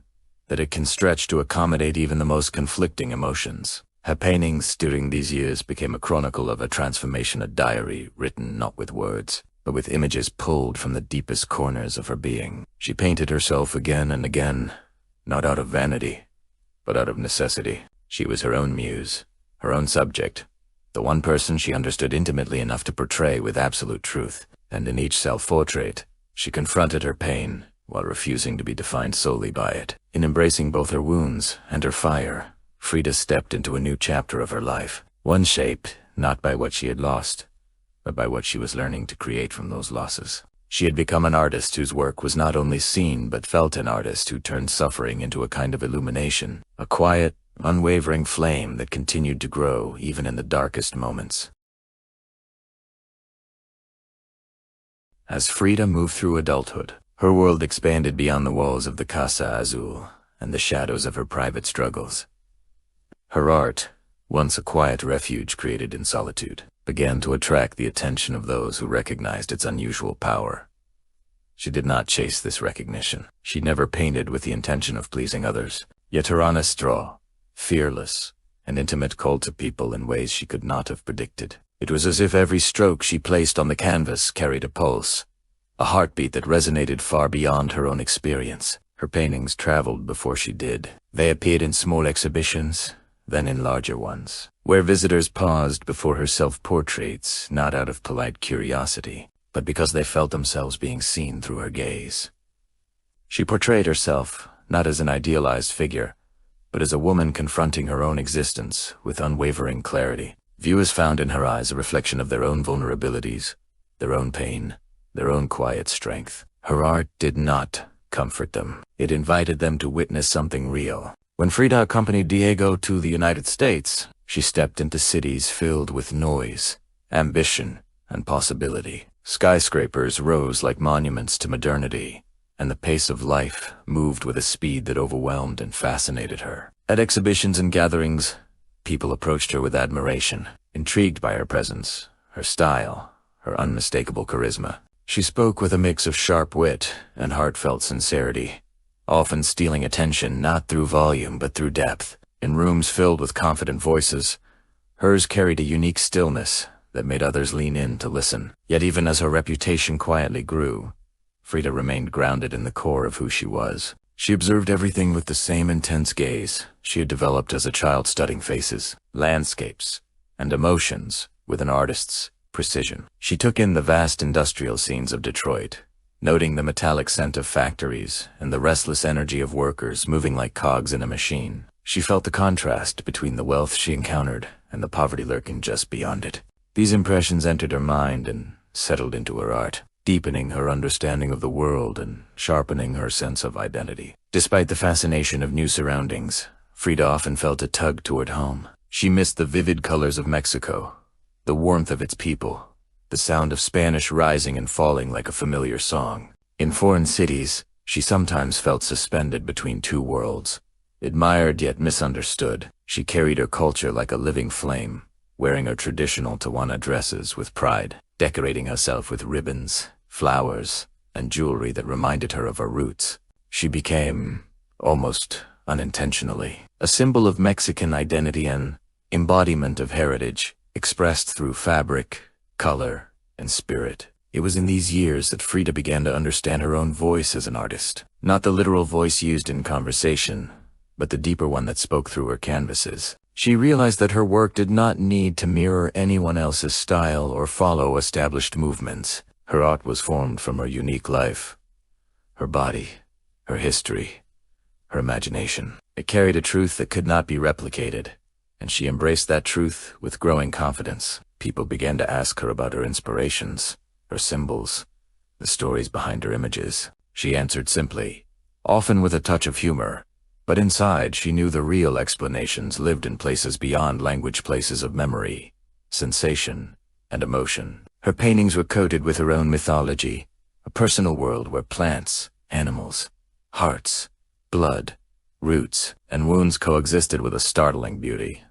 that it can stretch to accommodate even the most conflicting emotions. Her paintings during these years became a chronicle of a transformation, a diary written not with words, but with images pulled from the deepest corners of her being. She painted herself again and again, not out of vanity, but out of necessity. She was her own muse, her own subject, the one person she understood intimately enough to portray with absolute truth. And in each self-portrait, she confronted her pain while refusing to be defined solely by it. In embracing both her wounds and her fire, Frida stepped into a new chapter of her life, one shaped not by what she had lost, but by what she was learning to create from those losses. She had become an artist whose work was not only seen but felt, an artist who turned suffering into a kind of illumination, a quiet, unwavering flame that continued to grow even in the darkest moments. As Frida moved through adulthood, her world expanded beyond the walls of the Casa Azul, and the shadows of her private struggles. Her art, once a quiet refuge created in solitude, began to attract the attention of those who recognized its unusual power. She did not chase this recognition. She never painted with the intention of pleasing others, yet her honest draw, fearless and intimate, called to people in ways she could not have predicted. It was as if every stroke she placed on the canvas carried a pulse, a heartbeat that resonated far beyond her own experience. Her paintings traveled before she did. They appeared in small exhibitions, then in larger ones, where visitors paused before her self-portraits, not out of polite curiosity, but because they felt themselves being seen through her gaze. She portrayed herself not as an idealized figure, but as a woman confronting her own existence with unwavering clarity. Viewers found in her eyes a reflection of their own vulnerabilities, their own pain, their own quiet strength. Her art did not comfort them. It invited them to witness something real. When Frida accompanied Diego to the United States, she stepped into cities filled with noise, ambition, and possibility. Skyscrapers rose like monuments to modernity, and the pace of life moved with a speed that overwhelmed and fascinated her. At exhibitions and gatherings, people approached her with admiration, intrigued by her presence, her style, her unmistakable charisma. She spoke with a mix of sharp wit and heartfelt sincerity, often stealing attention not through volume but through depth. In rooms filled with confident voices, hers carried a unique stillness that made others lean in to listen. Yet even as her reputation quietly grew, Frida remained grounded in the core of who she was. She observed everything with the same intense gaze she had developed as a child, studying faces, landscapes, and emotions with an artist's precision. She took in the vast industrial scenes of Detroit, noting the metallic scent of factories and the restless energy of workers moving like cogs in a machine. She felt the contrast between the wealth she encountered and the poverty lurking just beyond it. These impressions entered her mind and settled into her art, deepening her understanding of the world and sharpening her sense of identity. Despite the fascination of new surroundings, Frida often felt a tug toward home. She missed the vivid colors of Mexico, the warmth of its people, the sound of Spanish rising and falling like a familiar song. In foreign cities, she sometimes felt suspended between two worlds, admired yet misunderstood. She carried her culture like a living flame, wearing her traditional Tijuana dresses with pride, decorating herself with ribbons, flowers, and jewelry that reminded her of her roots. She became, almost unintentionally, a symbol of Mexican identity and embodiment of heritage, expressed through fabric, color, and spirit. It was in these years that Frida began to understand her own voice as an artist. Not the literal voice used in conversation, but the deeper one that spoke through her canvases. She realized that her work did not need to mirror anyone else's style or follow established movements. Her art was formed from her unique life, her body, her history, her imagination. It carried a truth that could not be replicated, and she embraced that truth with growing confidence. People began to ask her about her inspirations, her symbols, the stories behind her images. She answered simply, often with a touch of humor, but inside she knew the real explanations lived in places beyond language, places of memory, sensation, and emotion. Her paintings were coated with her own mythology, a personal world where plants, animals, hearts, blood, roots, and wounds coexisted with a startling beauty.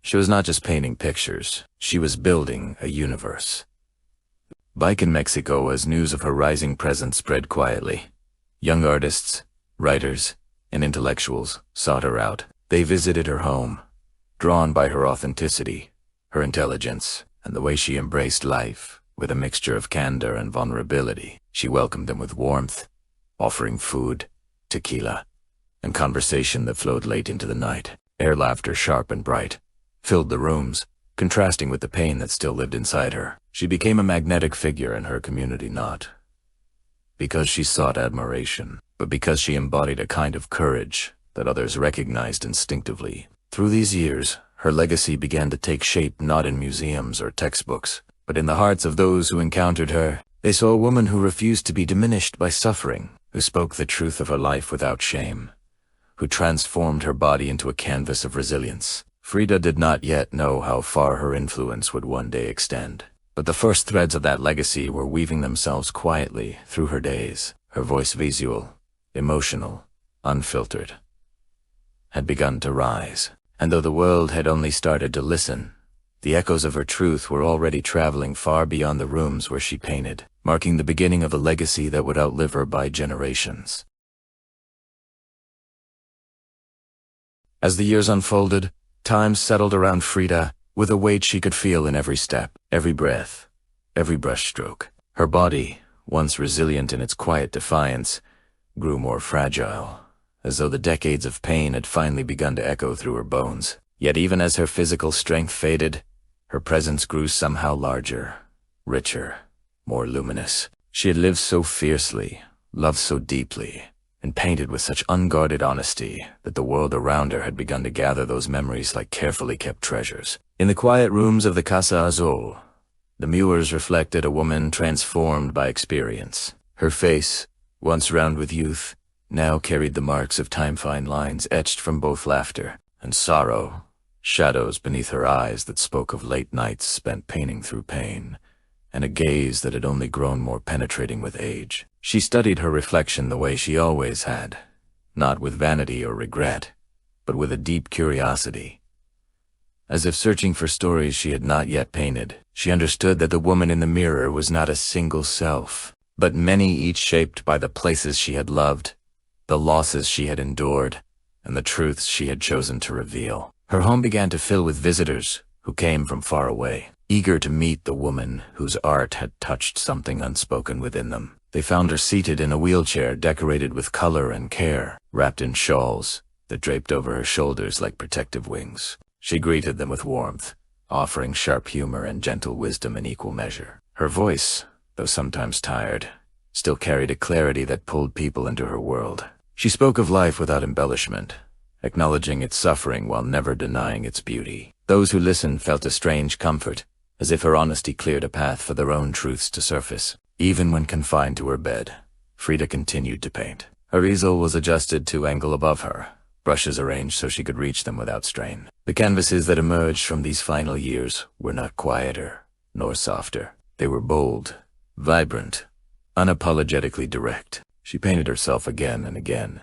She was not just painting pictures, she was building a universe. Back in Mexico, as news of her rising presence spread quietly, young artists, writers, and intellectuals sought her out. They visited her home, drawn by her authenticity, her intelligence, and the way she embraced life with a mixture of candor and vulnerability. She welcomed them with warmth, offering food, tequila, and conversation that flowed late into the night. Her laughter, sharp and bright, filled the rooms, contrasting with the pain that still lived inside her. She became a magnetic figure in her community, not because she sought admiration, but because she embodied a kind of courage that others recognized instinctively. Through these years, her legacy began to take shape not in museums or textbooks, but in the hearts of those who encountered her. They saw a woman who refused to be diminished by suffering, who spoke the truth of her life without shame, who transformed her body into a canvas of resilience. Frida did not yet know how far her influence would one day extend, but the first threads of that legacy were weaving themselves quietly through her days. Her voice visual, emotional, unfiltered, had begun to rise. And though the world had only started to listen, the echoes of her truth were already traveling far beyond the rooms where she painted, marking the beginning of a legacy that would outlive her by generations. As the years unfolded, time settled around Frida with a weight she could feel in every step, every breath, every brushstroke. Her body, once resilient in its quiet defiance, grew more fragile, as though the decades of pain had finally begun to echo through her bones. Yet even as her physical strength faded, her presence grew somehow larger, richer, more luminous. She had lived so fiercely, loved so deeply, and painted with such unguarded honesty that the world around her had begun to gather those memories like carefully kept treasures. In the quiet rooms of the Casa Azul, the mirrors reflected a woman transformed by experience. Her face, once round with youth, now carried the marks of time-fine lines etched from both laughter and sorrow, shadows beneath her eyes that spoke of late nights spent painting through pain, and a gaze that had only grown more penetrating with age. She studied her reflection the way she always had, not with vanity or regret, but with a deep curiosity. As if searching for stories she had not yet painted, she understood that the woman in the mirror was not a single self, but many, each shaped by the places she had loved, the losses she had endured, and the truths she had chosen to reveal. Her home began to fill with visitors who came from far away, eager to meet the woman whose art had touched something unspoken within them. They found her seated in a wheelchair decorated with color and care, wrapped in shawls that draped over her shoulders like protective wings. She greeted them with warmth, offering sharp humor and gentle wisdom in equal measure. Her voice, though sometimes tired, still carried a clarity that pulled people into her world. She spoke of life without embellishment, acknowledging its suffering while never denying its beauty. Those who listened felt a strange comfort, as if her honesty cleared a path for their own truths to surface. Even when confined to her bed, Frida continued to paint. Her easel was adjusted to angle above her, brushes arranged so she could reach them without strain. The canvases that emerged from these final years were not quieter, nor softer. They were bold, vibrant, unapologetically direct. She painted herself again and again,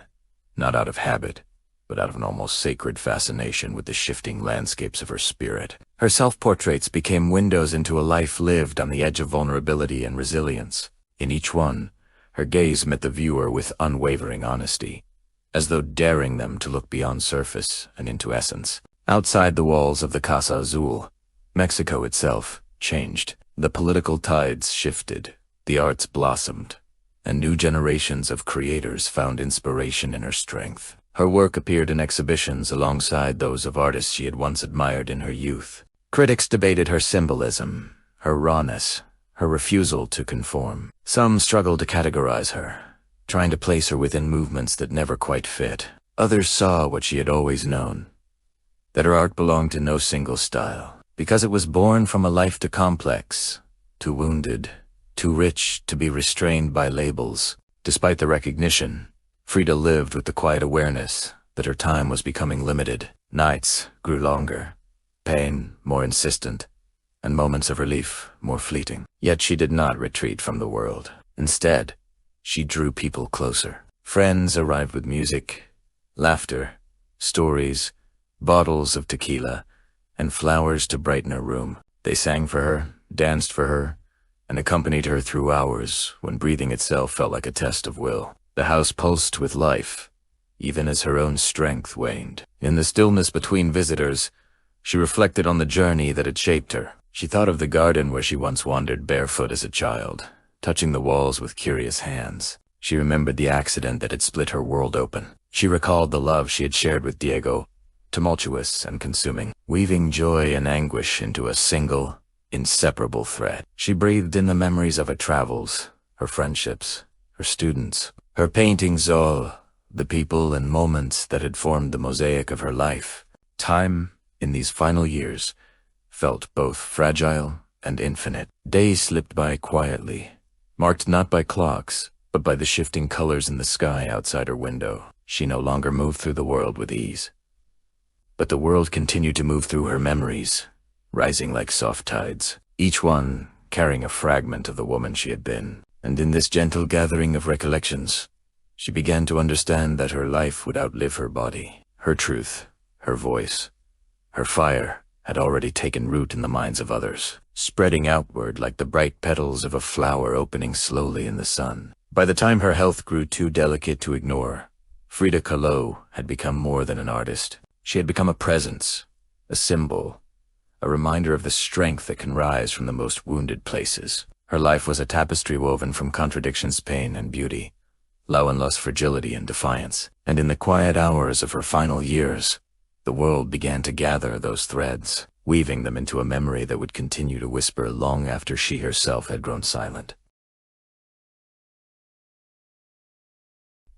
not out of habit, but out of an almost sacred fascination with the shifting landscapes of her spirit. Her self-portraits became windows into a life lived on the edge of vulnerability and resilience. In each one, her gaze met the viewer with unwavering honesty, as though daring them to look beyond surface and into essence. Outside the walls of the Casa Azul, Mexico itself changed. The political tides shifted, the arts blossomed, and new generations of creators found inspiration in her strength. Her work appeared in exhibitions alongside those of artists she had once admired in her youth. Critics debated her symbolism, her rawness, her refusal to conform. Some struggled to categorize her, trying to place her within movements that never quite fit. Others saw what she had always known, that her art belonged to no single style, because it was born from a life too complex, too wounded, too rich to be restrained by labels. Despite the recognition, Frida lived with the quiet awareness that her time was becoming limited. Nights grew longer, pain more insistent, and moments of relief more fleeting. Yet she did not retreat from the world. Instead, she drew people closer. Friends arrived with music, laughter, stories, bottles of tequila, and flowers to brighten her room. They sang for her, danced for her, and accompanied her through hours when breathing itself felt like a test of will. The house pulsed with life, even as her own strength waned. In the stillness between visitors, she reflected on the journey that had shaped her. She thought of the garden where she once wandered barefoot as a child, touching the walls with curious hands. She remembered the accident that had split her world open. She recalled the love she had shared with Diego, tumultuous and consuming, weaving joy and anguish into a single, inseparable thread. She breathed in the memories of her travels, her friendships, her students, her paintings, all the people and moments that had formed the mosaic of her life. Time, in these final years, felt both fragile and infinite. Days slipped by quietly, marked not by clocks, but by the shifting colors in the sky outside her window. She no longer moved through the world with ease, but the world continued to move through her memories, rising like soft tides, each one carrying a fragment of the woman she had been. And in this gentle gathering of recollections, She began to understand that her life would outlive her body. Her truth, her voice, her fire had already taken root in the minds of others, spreading outward like the bright petals of a flower opening slowly in the sun. By the time her health grew too delicate to ignore, Frida Kahlo had become more than an artist. She had become a presence, a symbol, a reminder of the strength that can rise from the most wounded places. Her life was a tapestry woven from contradictions, pain, and beauty, love and lust, fragility and defiance. And in the quiet hours of her final years, the world began to gather those threads, weaving them into a memory that would continue to whisper long after she herself had grown silent.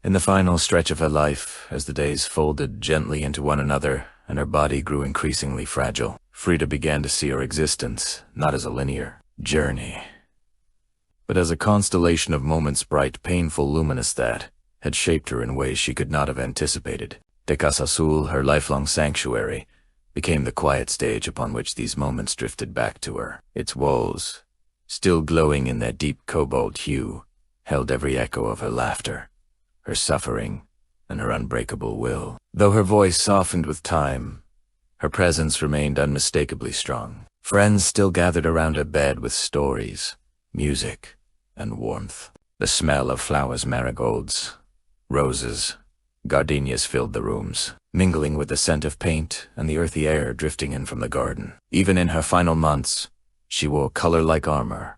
In the final stretch of her life, as the days folded gently into one another and her body grew increasingly fragile, Frida began to see her existence not as a linear journey, but as a constellation of moments, bright, painful, luminous, that had shaped her in ways she could not have anticipated. The Casa Azul, her lifelong sanctuary, became the quiet stage upon which these moments drifted back to her. Its walls, still glowing in that deep cobalt hue, held every echo of her laughter, her suffering, and her unbreakable will. Though her voice softened with time, her presence remained unmistakably strong. Friends still gathered around her bed with stories, music, and warmth. The smell of flowers, marigolds, roses, gardenias filled the rooms, mingling with the scent of paint and the earthy air drifting in from the garden. Even in her final months, she wore color-like armor,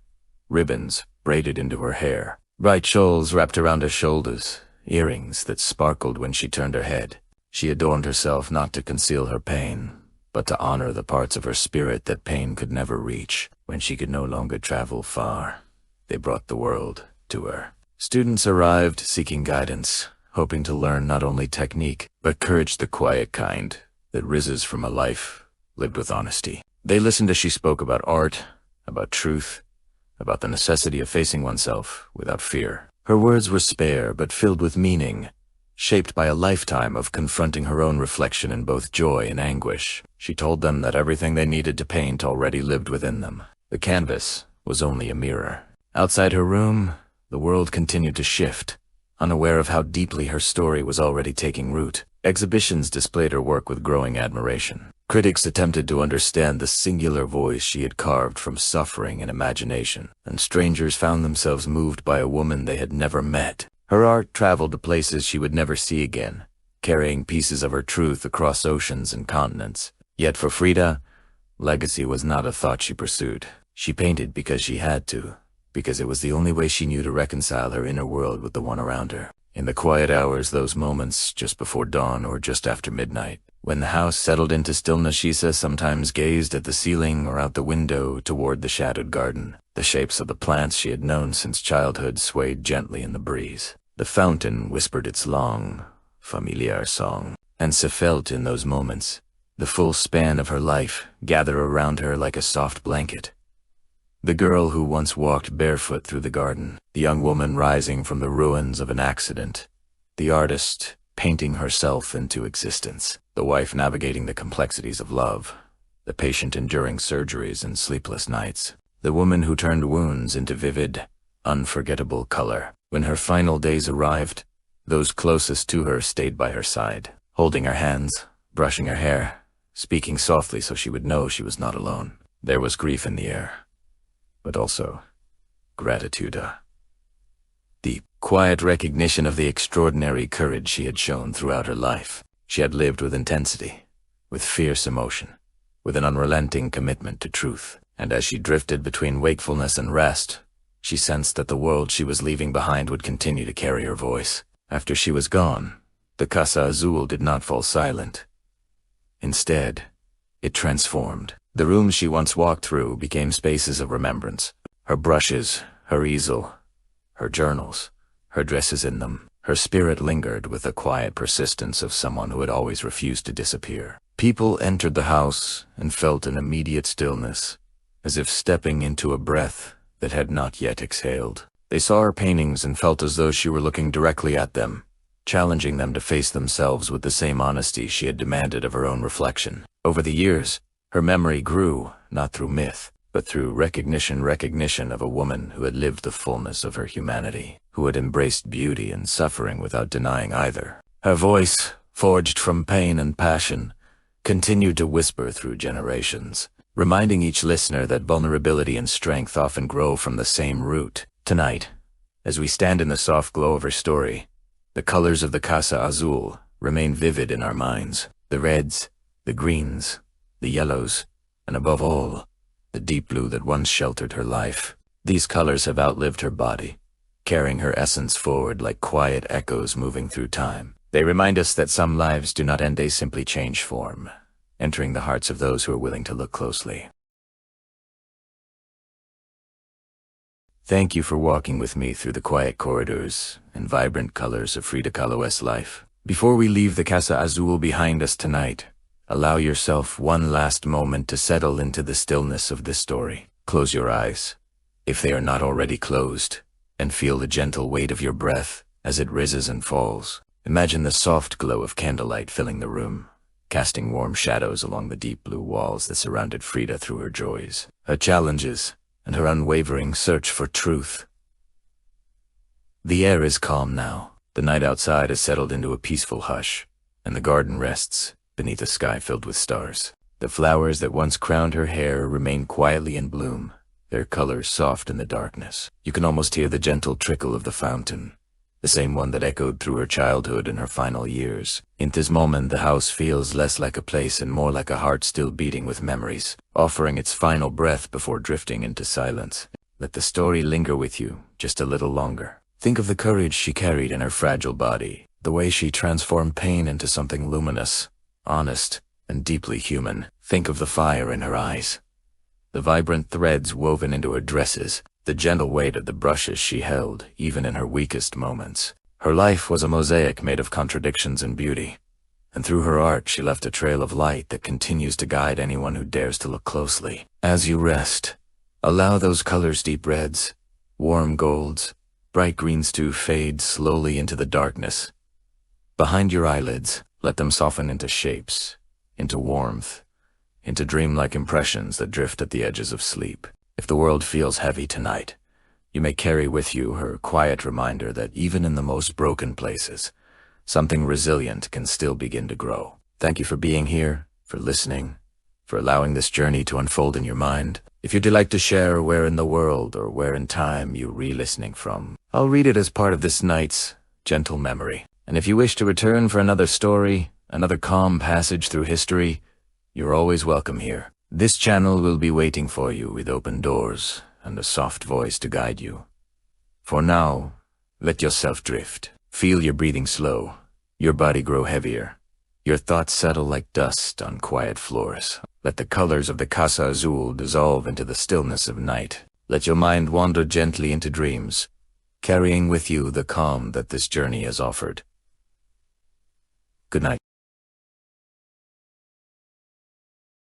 ribbons braided into her hair, bright shawls wrapped around her shoulders, earrings that sparkled when she turned her head. She adorned herself not to conceal her pain, but to honor the parts of her spirit that pain could never reach. When she could no longer travel far, they brought the world to her. Students arrived seeking guidance, hoping to learn not only technique, but courage, the quiet kind that rises from a life lived with honesty. They listened as she spoke about art, about truth, about the necessity of facing oneself without fear. Her words were spare but filled with meaning, shaped by a lifetime of confronting her own reflection in both joy and anguish. She told them that everything they needed to paint already lived within them. The canvas was only a mirror. Outside her room, the world continued to shift, unaware of how deeply her story was already taking root. Exhibitions displayed her work with growing admiration. Critics attempted to understand the singular voice she had carved from suffering and imagination, and strangers found themselves moved by a woman they had never met. Her art traveled to places she would never see again, carrying pieces of her truth across oceans and continents. Yet for Frida, legacy was not a thought she pursued. She painted because she had to, because it was the only way she knew to reconcile her inner world with the one around her. In the quiet hours, those moments just before dawn or just after midnight, when the house settled into stillness, she sometimes gazed at the ceiling or out the window toward the shadowed garden. The shapes of the plants she had known since childhood swayed gently in the breeze. The fountain whispered its long, familiar song, and she felt in those moments the full span of her life gather around her like a soft blanket. The girl who once walked barefoot through the garden, the young woman rising from the ruins of an accident, the artist painting herself into existence, the wife navigating the complexities of love, the patient enduring surgeries and sleepless nights, the woman who turned wounds into vivid, unforgettable color. When her final days arrived, those closest to her stayed by her side, holding her hands, brushing her hair, speaking softly so she would know she was not alone. There was grief in the air, but also gratitude, deep, quiet recognition of the extraordinary courage she had shown throughout her life. She had lived with intensity, with fierce emotion, with an unrelenting commitment to truth. And as she drifted between wakefulness and rest, she sensed that the world she was leaving behind would continue to carry her voice. After she was gone, the Casa Azul did not fall silent. Instead, it transformed. The rooms she once walked through became spaces of remembrance. Her brushes, her easel, her journals, her dresses in them. Her spirit lingered with the quiet persistence of someone who had always refused to disappear. People entered the house and felt an immediate stillness, as if stepping into a breath that had not yet exhaled. They saw her paintings and felt as though she were looking directly at them, challenging them to face themselves with the same honesty she had demanded of her own reflection. Over the years, her memory grew, not through myth, but through recognition of a woman who had lived the fullness of her humanity, who who had embraced beauty and suffering without denying either. Her voice, forged from pain and passion, continued to whisper through generations, reminding each listener that vulnerability and strength often grow from the same root. Tonight, as we stand in the soft glow of her story, the colors of the Casa Azul remain vivid in our minds. The reds, the greens, the yellows, and above all, the deep blue that once sheltered her life. These colors have outlived her body, carrying her essence forward like quiet echoes moving through time. They remind us that some lives do not end, they simply change form, entering the hearts of those who are willing to look closely. Thank you for walking with me through the quiet corridors and vibrant colors of Frida Kahlo's life. Before we leave the Casa Azul behind us tonight, allow yourself one last moment to settle into the stillness of this story. Close your eyes, if they are not already closed, and feel the gentle weight of your breath as it rises and falls. Imagine the soft glow of candlelight filling the room, casting warm shadows along the deep blue walls that surrounded Frida through her joys, her challenges, and her unwavering search for truth. The air is calm now. The night outside has settled into a peaceful hush, and the garden rests beneath a sky filled with stars. The flowers that once crowned her hair remain quietly in bloom, their colors soft in the darkness. You can almost hear the gentle trickle of the fountain, the same one that echoed through her childhood and her final years. In this moment, the house feels less like a place and more like a heart still beating with memories, offering its final breath before drifting into silence. Let the story linger with you just a little longer. Think of the courage she carried in her fragile body, the way she transformed pain into something luminous, honest, and deeply human. Think of the fire in her eyes, the vibrant threads woven into her dresses, the gentle weight of the brushes she held, even in her weakest moments. Her life was a mosaic made of contradictions and beauty, and through her art she left a trail of light that continues to guide anyone who dares to look closely. As you rest, allow those colors, deep reds, warm golds, bright greens, to fade slowly into the darkness. Behind your eyelids, let them soften into shapes, into warmth, into dreamlike impressions that drift at the edges of sleep. If the world feels heavy tonight, you may carry with you her quiet reminder that even in the most broken places, something resilient can still begin to grow. Thank you for being here, for listening, for allowing this journey to unfold in your mind. If you'd like to share where in the world or where in time you're re-listening from, I'll read it as part of this night's gentle memory. And if you wish to return for another story, another calm passage through history, you're always welcome here. This channel will be waiting for you with open doors and a soft voice to guide you. For now, let yourself drift. Feel your breathing slow, your body grow heavier, your thoughts settle like dust on quiet floors. Let the colors of the Casa Azul dissolve into the stillness of night. Let your mind wander gently into dreams, carrying with you the calm that this journey has offered. Good night.